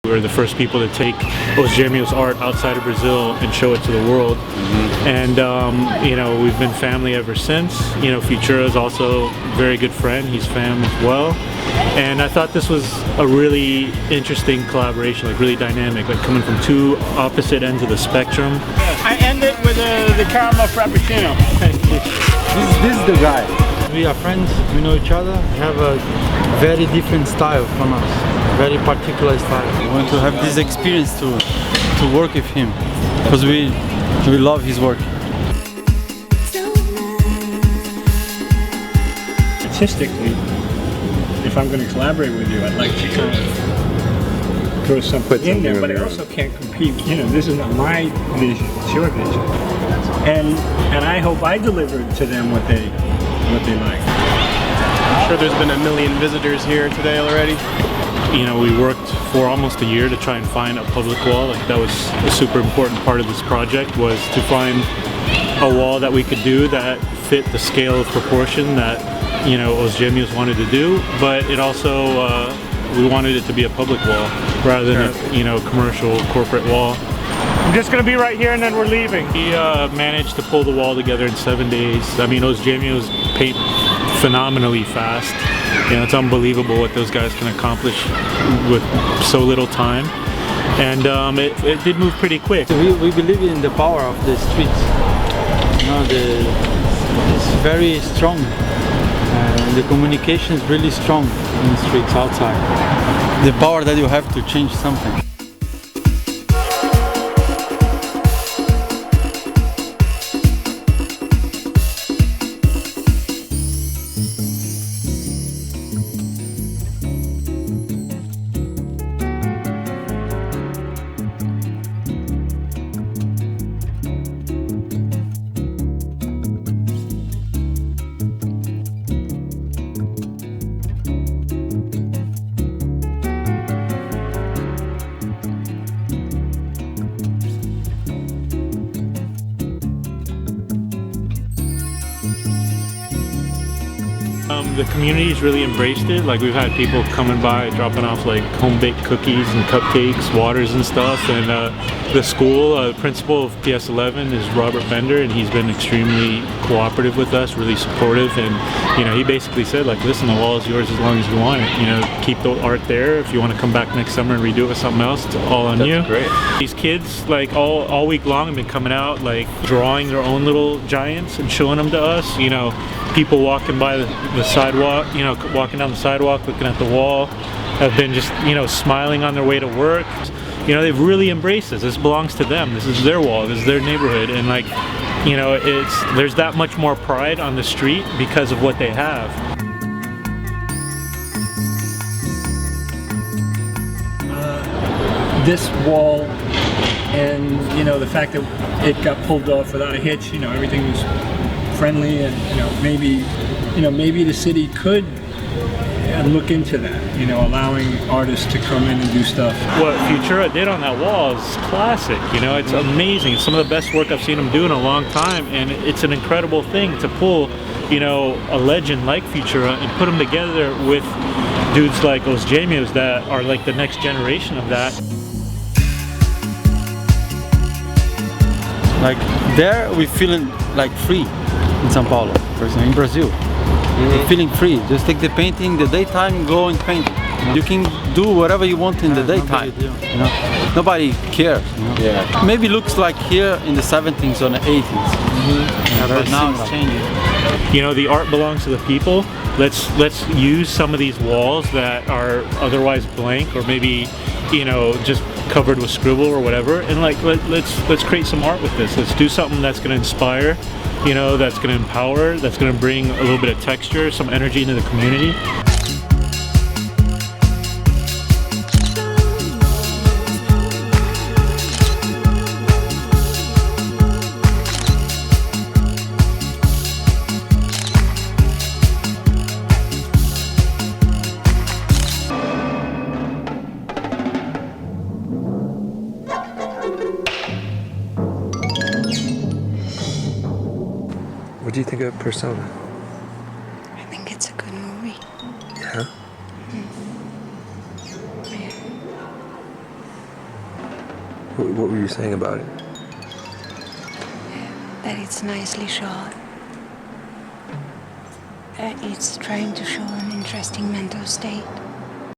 We were the first people to take Os Gemeos art outside of Brazil and show it to the world. And you know, we've been family ever since. You know, Futura is also a very good friend. He's fam as well. And I thought this was a really interesting collaboration, like really dynamic, like coming from two opposite ends of the spectrum. I end it with the caramel frappuccino. This is the guy. We are friends, we know each other, we have a very different style from us, very particular style. We want to have this experience to work with him, because we love his work. Artistically, if I'm going to collaborate with you, I'd like to kind of throw something in there, but I also can't compete. You know, this is not my vision, it's your vision. And I hope I delivered to them what they like. I'm sure there's been a million visitors here today already. You know, we worked for almost a year to try and find a public wall. Like, that was a super important part of this project, was to find a wall that we could do that fit the scale of proportion that, you know, Os Gemeos wanted to do, but it also, we wanted it to be a public wall rather than a, you know, commercial corporate wall. I'm just going to be right here and then we're leaving. We managed to pull the wall together in 7 days. I mean, Os Gemeos paint phenomenally fast. You know, it's unbelievable what those guys can accomplish with so little time. And it did move pretty quick. We believe in the power of the streets. You know, it's very strong. The communication is really strong in the streets outside. The power that you have to change something. The community's really embraced it. Like, we've had people coming by, dropping off like home-baked cookies and cupcakes, waters and stuff. And the school, principal of PS11 is Robert Bender, and he's been extremely cooperative with us, really supportive. And you know, he basically said, like, listen, the wall is yours as long as you want it. You know, keep the art there. If you want to come back next summer and redo it with something else, it's all on you. That's great. These kids, like, all week long have been coming out, like, drawing their own little giants and showing them to us. You know, people walking by the sidewalk, you know, walking down the sidewalk, looking at the wall, have been just, you know, smiling on their way to work. You know, they've really embraced this. This belongs to them. This is their wall. This is their neighborhood. And, like, you know, there's that much more pride on the street because of what they have. This wall, and you know, the fact that it got pulled off without a hitch, you know, everything was friendly, and you know, maybe the city could look into that, you know, allowing artists to come in and do stuff. What Futura did on that wall is classic. You know, it's amazing. It's some of the best work I've seen him do in a long time, and it's an incredible thing to pull, you know, a legend like Futura and put him together with dudes like Os Gemeos that are like the next generation of that. Like, there we're feeling like free in São Paulo, for example, in Brazil. We're feeling free. Just take the painting, the daytime, go and paint. You can do whatever you want in the daytime. You know? Nobody cares. You know? Yeah. Maybe looks like here in the 70s or the 80s. Yeah, but now it's changing. You know, the art belongs to the people. Let's use some of these walls that are otherwise blank, or maybe, you know, just covered with scribble or whatever, and like let's create some art with this. Let's do something that's going to inspire, you know, that's going to empower, that's going to bring a little bit of texture, some energy into the community. What do you think of Persona? I think it's a good movie. Yeah? What were you saying about it? That it's nicely shot. It's trying to show an interesting mental state.